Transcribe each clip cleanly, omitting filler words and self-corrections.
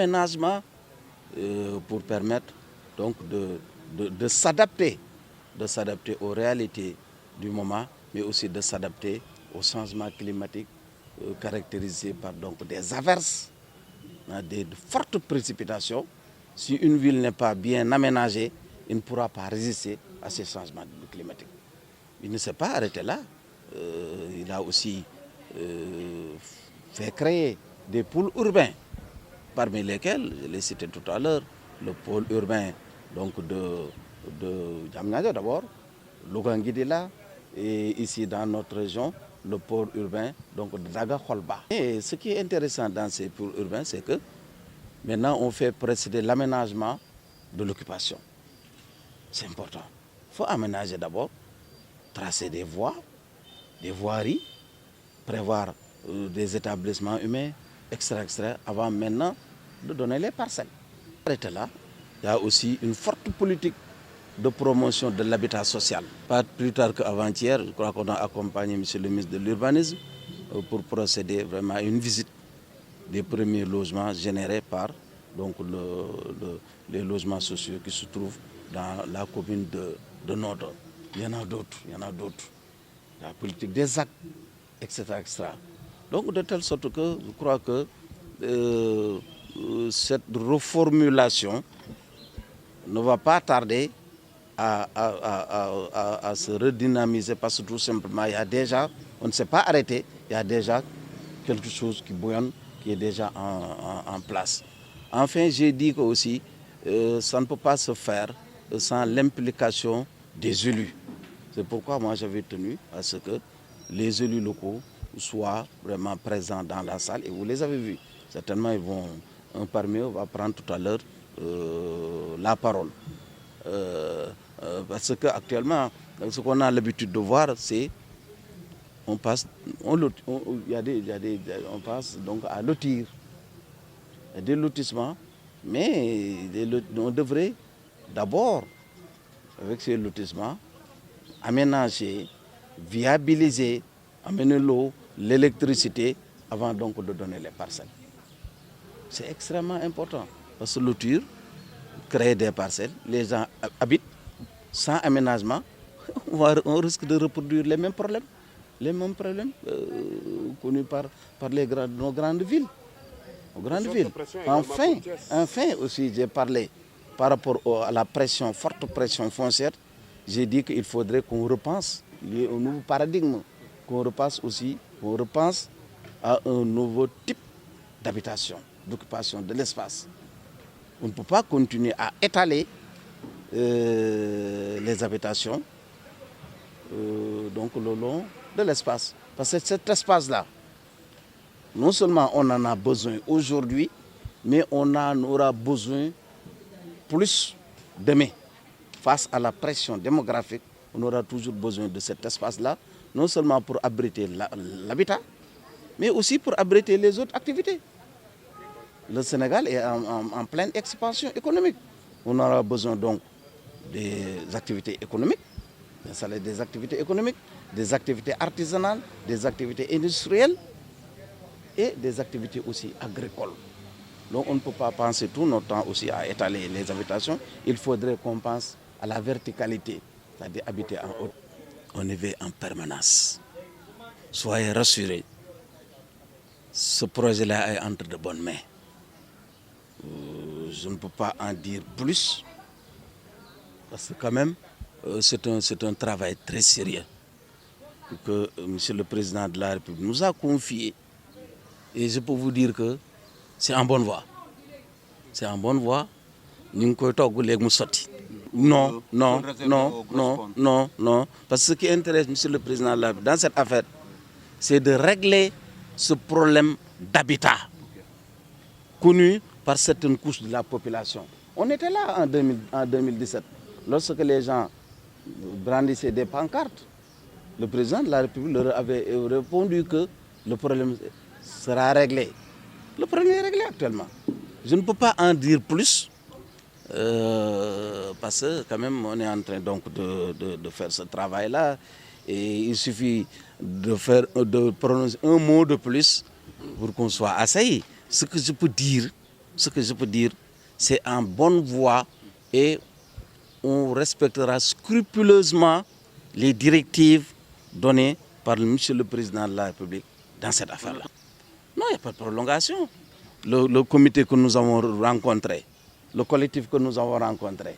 d'aménagement pour permettre donc de s'adapter aux réalités du moment, mais aussi de s'adapter au changement climatique caractérisé par donc des averses, de fortes précipitations. Si une ville n'est pas bien aménagée, il ne pourra pas résister à ces changements climatiques. Il ne s'est pas arrêté là. Il a aussi fait créer des pôles urbains, parmi lesquels, je l'ai cité tout à l'heure, le pôle urbain donc de Diamniadio d'abord, Louganguidila, et ici dans notre région, le pôle urbain donc de Daga-Kholba. Et ce qui est intéressant dans ces pôles urbains, c'est que maintenant on fait précéder l'aménagement de l'occupation. C'est important. Il faut aménager d'abord, tracer des voies, des voiries, prévoir des établissements humains, etc., avant maintenant de donner les parcelles. Arrêtez là. Il y a aussi une forte politique de promotion de l'habitat social. Pas plus tard qu'avant-hier, je crois qu'on a accompagné M. le ministre de l'Urbanisme pour procéder vraiment à une visite des premiers logements générés par donc, les logements sociaux qui se trouvent dans la commune de Nord. Il y en a d'autres, La politique des actes, etc., Donc de telle sorte que je crois que cette reformulation ne va pas tarder à se redynamiser parce que tout simplement, il y a déjà, on ne s'est pas arrêté, il y a déjà quelque chose qui bouillonne, qui est déjà en place. Enfin, j'ai dit que aussi, ça ne peut pas se faire sans l'implication des élus. C'est pourquoi moi j'avais tenu à ce que les élus locaux soient vraiment présents dans la salle et vous les avez vus. Certainement, un parmi eux va prendre tout à l'heure la parole. Parce qu'actuellement, ce qu'on a l'habitude de voir, c'est on passe donc à lotir. Il y a des lotissements, mais on devrait d'abord, avec ces lotissements, aménager, viabiliser, amener l'eau, l'électricité, avant donc de donner les parcelles. C'est extrêmement important, parce que lotir, créer des parcelles, les gens habitent sans aménagement, on risque de reproduire les mêmes problèmes connus par nos grandes villes. Enfin aussi, j'ai parlé par rapport à la forte pression foncière, j'ai dit qu'il faudrait qu'on repense lié au nouveau paradigme, qu'on repense à un nouveau type d'habitation, d'occupation de l'espace. On ne peut pas continuer à étaler les habitations donc le long de l'espace. Parce que cet espace-là, non seulement on en a besoin aujourd'hui, mais on en aura besoin plus demain. Face à la pression démographique, on aura toujours besoin de cet espace-là, non seulement pour abriter l'habitat, mais aussi pour abriter les autres activités. Le Sénégal est en pleine expansion économique. On aura besoin donc des activités économiques, des activités artisanales, des activités industrielles et des activités aussi agricoles. Donc on ne peut pas penser tout notre temps aussi à étaler les habitations. Il faudrait qu'on pense à la verticalité, c'est-à-dire habiter en haut. On éveille en permanence. Soyez rassurés, ce projet-là est entre de bonnes mains. Je ne peux pas en dire plus, parce que quand même, c'est un travail très sérieux que M. le Président de la République nous a confié. Et je peux vous dire que c'est en bonne voie. C'est en bonne voie. Non. Parce que ce qui intéresse M. le Président de la République dans cette affaire, c'est de régler ce problème d'habitat connu par certaines couches de la population. On était là en 2017, lorsque les gens brandissaient des pancartes. Le président de la République leur avait répondu que le problème sera réglé. Le problème est réglé actuellement. Je ne peux pas en dire plus, parce que quand même on est en train donc de faire ce travail-là. Et il suffit de prononcer un mot de plus pour qu'on soit assailli. Ce que je peux dire, ce que je peux dire, c'est en bonne voie et on respectera scrupuleusement les directives données par Monsieur le Président de la République dans cette affaire-là. Non, il n'y a pas de prolongation. Le comité que nous avons rencontré, le collectif que nous avons rencontré,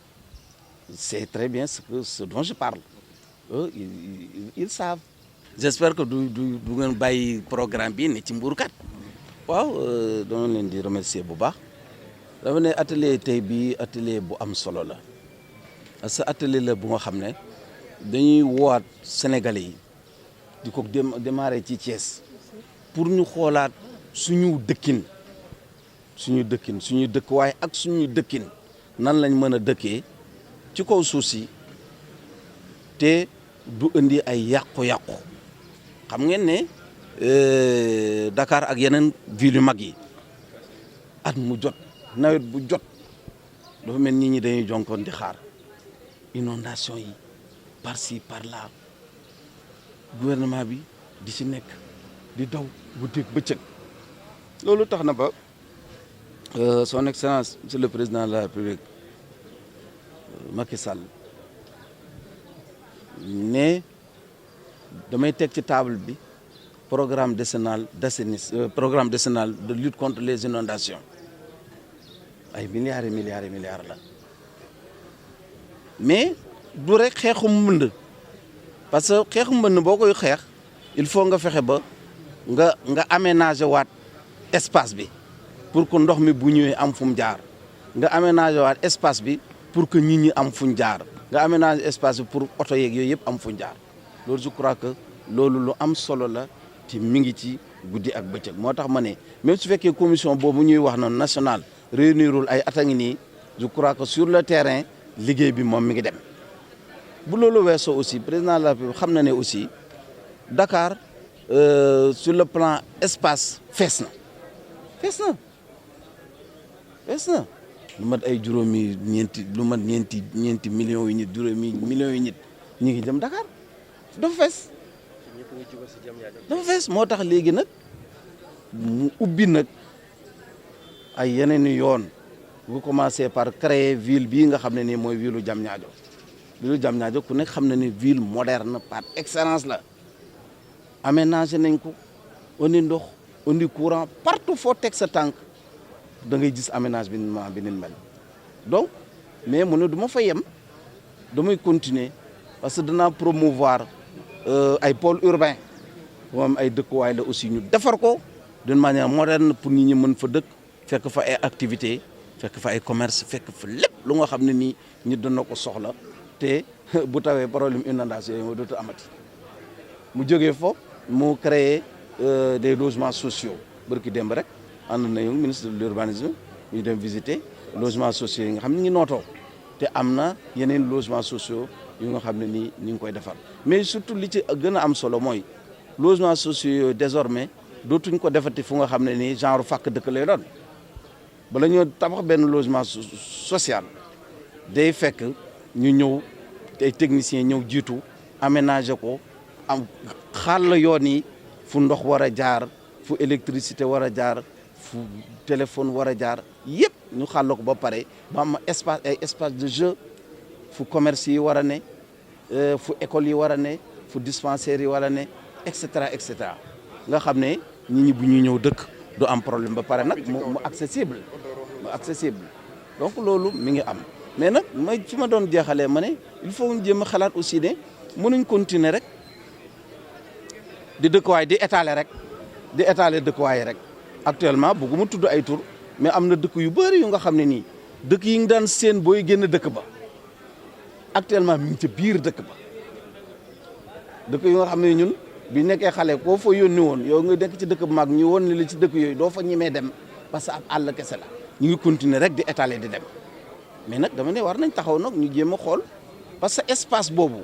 c'est très bien ce dont je parle. Eux, ils savent. J'espère que du ngeen bàyyi programme bi ne ci mbuurkat. waaw dama leen di remercier bu baax. dama ne atelier tey bi atelier bu am solo la. parce que atelier la bu nga xam ne dañuy woowaat Sénégalais yi di ko démarrer ci Thiès pour ñu xoolaat suñu dëkkin suñu dëkkuwaay ak suñu dëkkin nan lañ mën a dëkkee ci kaw suuf si te du indi ay yàqu-yàqu xam ngeen ne Dakar ak yeneen ville yu mag yi at mu jot nawet bu jot dafa mel nit ñi dañuy jonkoon di xaar inondation yi par-ci par-là gouvernement bi di ci nekk di daw guddeeg bëccëg loolu tax na ba son excellence monsieur le président de la République Macky Sall ne damay teg ci table bi programme décennal de lutte contre les inondations ay milliards et milliards et milliards la mais du rek xeexu mbënd parce que xeexu mbënd boo koy xeex il faut nga fexe ba nga aménager waat espace bi pour que ndox mi bu ñëwee am fu mu jaar nga aménager waat espace bi pour que nit ñi am fu ñu jaar nga aménager espace bi pour oto yeeg yooyu yëpp am fu ñu jaar loolu je crois que loolu lu am solo la ci mi ngi ci guddi ak bëccëg moo tax ma ne même su fekkee commission boobu ñuy wax noonu nationale réunirul ay at a ngi nii je crois que sur le terrain liggéey bi moom mi ngi dem bu loolu weesoo aussi président de la République xam na ne aussi Dakar sur le plan espace fees na lu mat ay ñeenti millions yu nit juróomi millions yu nit ñu ngi jëm Dakar dafa fees moo tax léegi nag mu ubbi nag ay yeneen i yoon bu commencé par créer ville bii nga xam ne nii mooy ville u Diamniadio ku nekk xam ne ni ville moderne par excellence la aménagé nañ ko indi ndox indi courant partout foo teg sa tànk da ngay gis aménagement bi ni mel donc mais mu ne du ma fa yem damay continuer parce que danaa promouvoir ay pôle urbain moom ay dëkkuwaay la aussi ñu defar ko d'une manière moderne pour nit ñi mën fa dëkk fekk fa ay activité fekk fa ay commerce fekk fa lépp lu nga xam ne nii nit dana ko soxla te bu tawee problème inondation yi moo dootu amati mu jógee foofu mu créer des logements sociaux barki démb rek ànd nañu ministre de l'urbanisme ñu dem visiter logements sociaux yi nga xam ne ñu ngi nootoo te am na yeneen logements sociaux yu nga xam ne nii ñu ngi koy defar mais surtout li ci gën a am solo mooy logements sociaux yooyu désormais dootuñ ko defati fu nga xam ne nii genre fàkk dëkk lay doon bala ñoo tabax benn logement social day fekk ñu ñëw ay techniciens ñëw jiitu aménager ko am xàll yoon yi fu ndox war a jaar fu électricité war a jaar fu téléphone war a jaar yëpp ñu xàll ko ba pare ba am espace ay espace de jeu fu commerce yi war a ne fu école yi war a ne fu dispensaire yi war a ne et cetera nga xam ne nit ñi bu ñuy ñëw dëkk du am problème ba pare nag mu accessible donc loolu mi ngi am mais nag fi ma doon jeexalee ma ne il faut ñu jéem a xalaat aussi ne mënuñ continuer rek di dëkkuwaay di étaler dëkkuwaay rek actuellement bëgguma tudd ay tur mais am na dëkk yu bëri yu nga xam ne nii dëkk yi nga daan seen booy génn dëkk ba actuellement mi ngi ci biir dëkk ba dëkk yu nga xam ne ñun bi nekkee xale koo fa yónni woon yow nga nekk ci dëkk bu mag ñu woon ni la ci dëkk yooyu doo fa ñemee dem parce que ab àll kese la ñu ngi continuer rek di étaler di dem mais nag dama ne war nañ taxaw nag ñu jéem a xool parce que espace boobu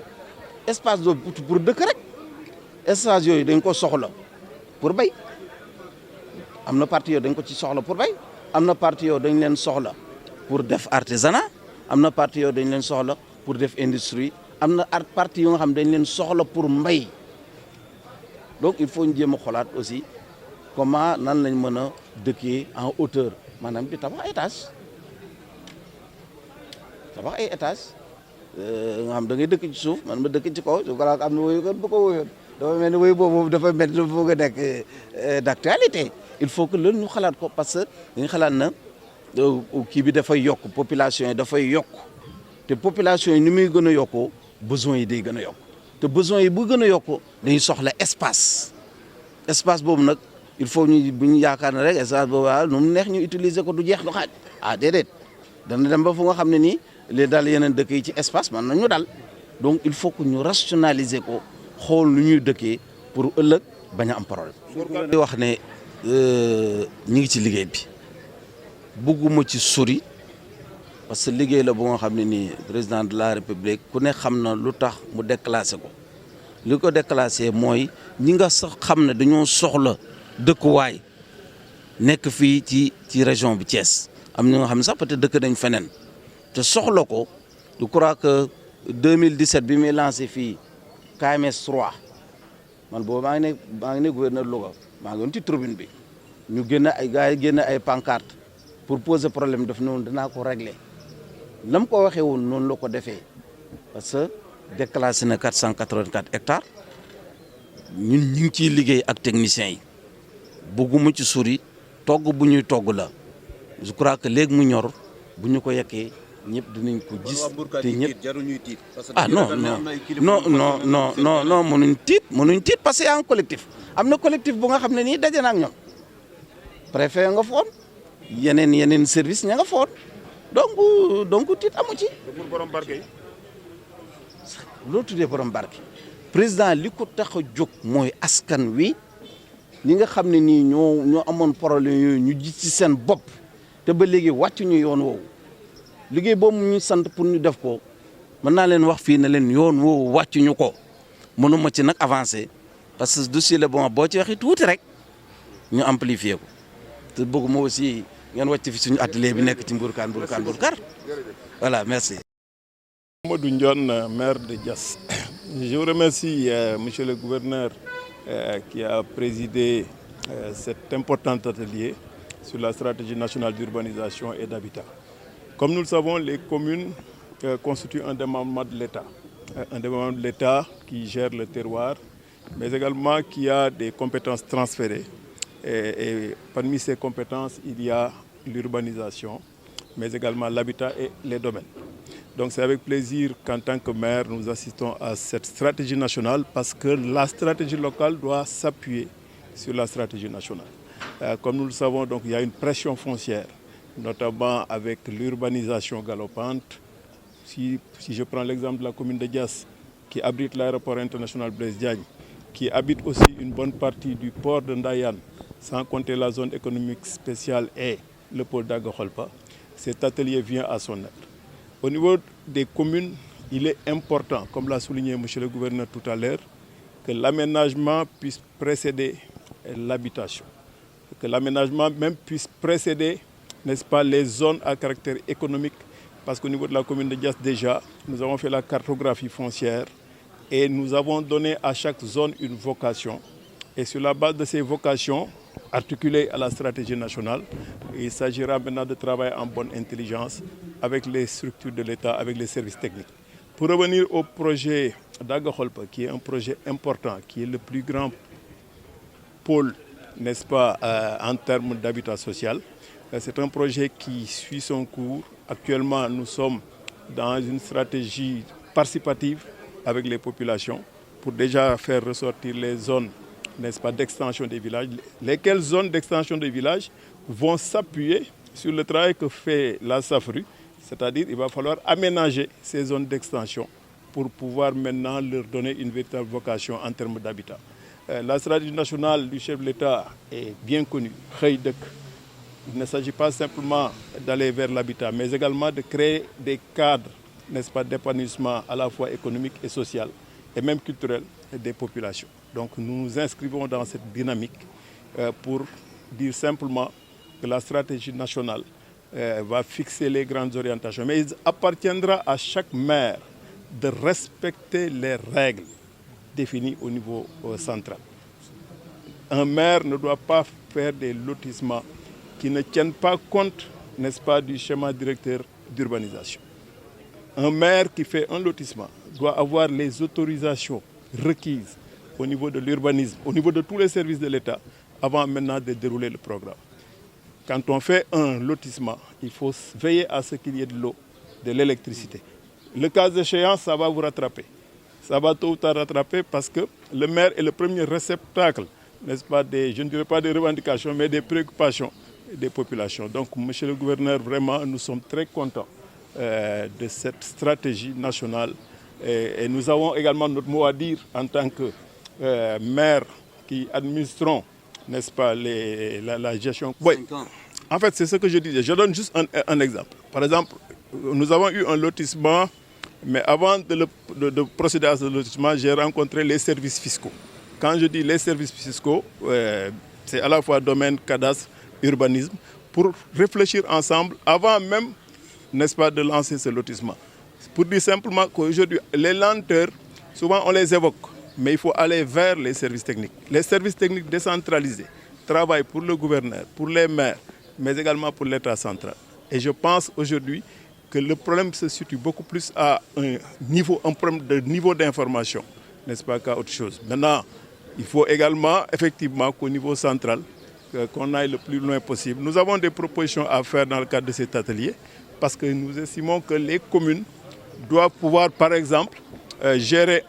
pour dëkk rek espace yooyu dañ ko soxla pour bay am na partie yooyu dañ ko ci soxla pour bay am na partie yooyu dañ leen soxla pour def artisanat am na partie yooyu dañ leen soxla pour def industrie am na partie yoo nga xam dañ leen soxla pour mbay donc il faut ñu jéem a xoolaat aussi comment nan lañ mën a dëkkee en hauteur maanaam di tabax ay étage nga xam da ngay dëkk ci suuf man ma dëkk ci kaw su ko am na woyu kon bu ko woyoon dafa mel ni woyu boobu dafa mel ni dafa bëgg a nekk d'actualité. Il faut que loolu ñu xalaat ko parce que dañu xalaat na kii bi dafay yokk population yi dafay yokk te population yi ni muy gën a yokkoo besoins yi day gën a yokk te besoins yi bu gën a yokkoo dañuy soxla espace boobu nag il faut ñu bu ñu yaakaar ne rek espace boobu nu mu neex ñu utiliser ko du jeex du xaaj déedéet dana dem ba fu nga xam ne nii li dal yeneen dëkk yi ci espace man nañu dal donc il faut que ñu rationaliser ko xool nu ñuy dëkkee pour ëllëg bañ a am problème. di wax ne ñu ngi ci liggéey bi bugguma ci sori parce que liggéey la bu nga xam ne nii président de la république ku ne xam na lu tax mu déclassé ko li ko déclassé mooy ñi nga sax xam ne dañoo soxla dëkkuwaay nekk fii ci région bi Thiès am ñi nga xam ne sax peut-être dëkk nañ feneen te soxla ko je crois que 2017 bi muy lancé fii KMS 3 man boobu maa ngi ne gouverneur Louga maa ngi woon ci tribune bi ñu génn ay gars yi génn ay pancarte pour poser problème daf noonu danaa ko régler nam ko waxee woon noonu la ko defee parce que déclassé na 484 hectares ñun ñu ngi ciy liggéey ak techniciens yi bëgguma ci sori togg bu ñuy togg la je crois que léegi mu ñor bu ñu ko yekkee ñëpp dinañ ko gis te ñëpp non mënuñ tiit parce que y a un collectif am na collectif bu nga xam ne nii daje na ak ñoom préfet nga foon yeneen service ña nga foon donc tiit amu ci. pour borom barke yi. loo tuddee borom barke président li ko tax a jóg mooy askan wi ñi nga xam ne nii ñoo amoon problème yooyu ñu gis ci seen bopp te ba léegi wàccu ñu yoon woowu liggéey boobu ñu sant pour ñu def ko mën naa leen wax fii ne leen yoon woowu wàccu ñu ko mënuma ci nag avancer parce que dossier la bon boo ci waxee tuuti rek ñu amplifier ko te bëgguma aussi ngeen wàcc fi suñu atelier bi nekk ci Mbourkane voilà merci. Mamadou Ndione, maire de Diass. Je vous remercie, monsieur le gouverneur, qui a présidé cet important atelier sur la stratégie nationale d'urbanisation et d'habitat. Comme nous le savons, les communes constituent un démembrement de l'État. Un démembrement de l'État qui gère le terroir, mais également qui a des compétences transférées. Et parmi ces compétences, il y a l'urbanisation, mais également l'habitat et les domaines. Donc c'est avec plaisir qu'en tant que maire, nous assistons à cette stratégie nationale parce que la stratégie locale doit s'appuyer sur la stratégie nationale. Comme nous le savons, donc, il y a une pression foncière, notamment avec l'urbanisation galopante. Si je prends l'exemple de la commune de Diass, qui abrite l'aéroport international Blaise Diagne, qui habite aussi une bonne partie du port de Ndayane, sans compter la zone économique spéciale et le pôle d'Agakholpa, cet atelier vient à son aide. Au niveau des communes, il est important, comme l'a souligné M. le gouverneur tout à l'heure, que l'aménagement puisse précéder l'habitation. Que l'aménagement même puisse précéder, n'est-ce pas, les zones à caractère économique. Parce qu'au niveau de la commune de Diass, déjà, nous avons fait la cartographie foncière et nous avons donné à chaque zone une vocation. Et sur la base de ces vocations, articulées à la stratégie nationale, il s'agira maintenant de travailler en bonne intelligence avec les structures de l'État, avec les services techniques. Pour revenir au projet d'Agakholpa, qui est un projet important, qui est le plus grand pôle, n'est-ce pas, en termes d'habitat social. C'est un projet qui suit son cours. Actuellement, nous sommes dans une stratégie participative avec les populations pour déjà faire ressortir les zones, n'est-ce pas, d'extension des villages. Lesquelles zones d'extension des villages vont s'appuyer sur le travail que fait la SAFRU, c'est-à-dire qu'il va falloir aménager ces zones d'extension pour pouvoir maintenant leur donner une véritable vocation en termes d'habitat. La stratégie nationale du chef de l'État est bien connue. Il ne s'agit pas simplement d'aller vers l'habitat, mais également de créer des cadres, n'est-ce pas, d'épanouissement à la fois économique et social, et même culturel des populations. Donc nous nous inscrivons dans cette dynamique pour dire simplement que la stratégie nationale va fixer les grandes orientations. Mais il appartiendra à chaque maire de respecter les règles définies au niveau central. Un maire ne doit pas faire des lotissements qui ne tiennent pas compte, n'est-ce pas, du schéma directeur d'urbanisation. Un maire qui fait un lotissement doit avoir les autorisations requises au niveau de l'urbanisme, au niveau de tous les services de l'État, avant maintenant de dérouler le programme. Quand on fait un lotissement, il faut veiller à ce qu'il y ait de l'eau, de l'électricité. Le cas échéant, ça va vous rattraper. Ça va tôt ou tard rattraper parce que le maire est le premier réceptacle, n'est-ce pas, je ne dirais pas des revendications, mais des préoccupations des populations. Donc, monsieur le gouverneur, vraiment, nous sommes très contents de cette stratégie nationale. Et nous avons également notre mot à dire en tant que maire qui administrons, n'est-ce pas, la gestion. Oui. En fait, c'est ce que je disais. Je donne juste un exemple. Par exemple, nous avons eu un lotissement, mais avant de procéder à ce lotissement, j'ai rencontré les services fiscaux. Quand je dis les services fiscaux, c'est à la fois domaine, cadastre, urbanisme, pour réfléchir ensemble avant même, n'est-ce pas, de lancer ce lotissement. Pour dire simplement qu'aujourd'hui, les lenteurs, souvent on les évoque, mais il faut aller vers les services techniques. Les services techniques décentralisés travaillent pour le gouverneur, pour les maires, mais également pour l'État central. Et je pense aujourd'hui que le problème se situe beaucoup plus à un problème de niveau d'information, n'est-ce pas, qu'à autre chose. Maintenant, il faut également, effectivement, qu'au niveau central, qu'on aille le plus loin possible. Nous avons des propositions à faire dans le cadre de cet atelier, parce que nous estimons que les communes doivent pouvoir, par exemple, gérer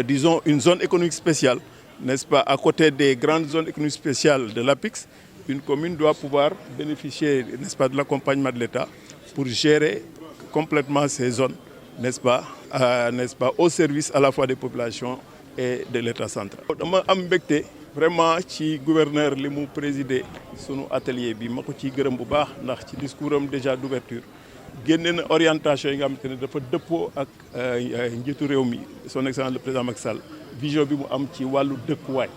disons, une zone économique spéciale, n'est-ce pas, à côté des grandes zones économiques spéciales de l'APIX. Une commune doit pouvoir bénéficier, n'est-ce pas, de l'accompagnement de l'État pour gérer complètement ces zones, n'est-ce pas, au service à la fois des populations et de l'État central. Dama am mbégte vraiment ci gouverneur li mu présidé sunu atelier bi ma ko ciy gërëm bu baax ndax ci discours am déjà d'ouverture génne na orientation yi nga xamante ne dafa dëppoo ak njiitu réew mi son excellence le président Macky Sall vision bi mu am ci wàllu dëkkuwaay.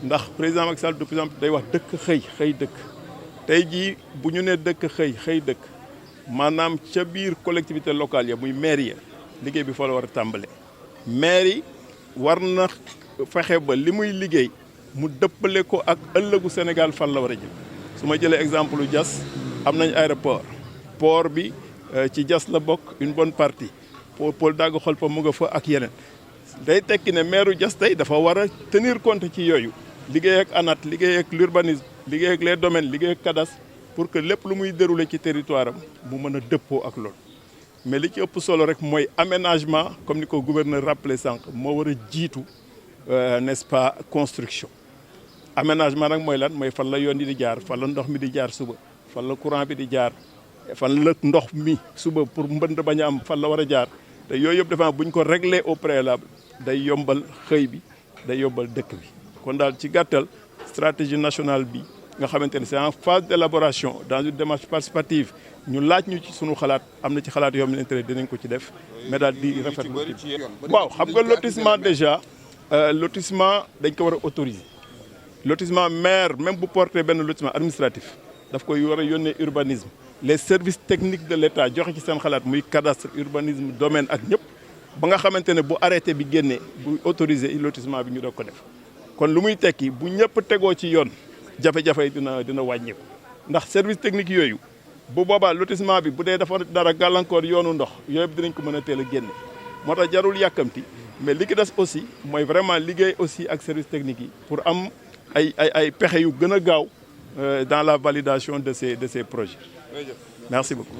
ndax président Macky Sall de plus en plus day wax dëkk xëy dëkk tey jii bu ñu nee dëkk xëy dëkk maanaam ca biir collectivité locale ya muy maire ya liggéey bi fa la war a tàmbale. maire yi war na fexe ba li muy liggéey mu dëppale ko ak ëllëgu Sénégal fan la war a jëm su ma jëlee exemple lu Diass am nañ aéroport port bi ci Diass la bokk une bonne partie Paul Daga Kholpa mu nga fa ak yeneen day tekki ne maire Diass tey dafa war a tenir compte ci yooyu. liggéey ak ANAT liggéey ak l'urbanisme liggéey ak les domaines liggéey ak cadastre pour que lépp lu muy dérouler ci territoire am mu mën a dëppoo ak loolu mais li ci ëpp solo rek mooy aménagement comme ni ko gouverneur rappelé sànq moo war a jiitu n'est-ce pas construction aménagement nag mooy lan mooy fan la yoon yi di jaar fan la ndox mi di jaar suba fan la courant bi di jaar fan la ndox mi suba pour mbënd bañ a am fan la war a jaar te yooyu yëpp dafa bu ñu ko régler au préalable day yombal xëy bi day yombal dëkk bi. kon daal ci gàttal stratégie nationale bi nga xamante ne c'est en phase d'élaboration dans une démarche participative ñu laaj ñu ci sunu xalaat am na ci xalaat yoo xam ne dinañ ko ci def mais daal di rafetlu waaw xam nga lotissement déjà lotissement dañ ko war a autoriser lotissement maire même bu porté benn lotissement administratif daf koy war a yónnee urbanisme les services techniques de l'État joxe ci seen xalaat muy cadastre urbanisme domaine ak ñëpp ba nga xamante ne bu arrêté bi génnee bu autoriser lotissement bi ñu doog ko def kon lu muy tekki bu ñëpp tegoo ci yoon jafe-jafe dina wàññeeku ndax service technique yooyu bu boobaa lotissement bi bu dee dafa dara gàllankoor yoonu ndox yooyu dinañ ko mën a teel a génne moo tax jarul yàkkamti mais li ki des aussi mooy vraiment liggéey aussi ak service technique yi pour am ay pexe yu gën a gaaw dans la validation de ces projets. Merci beaucoup.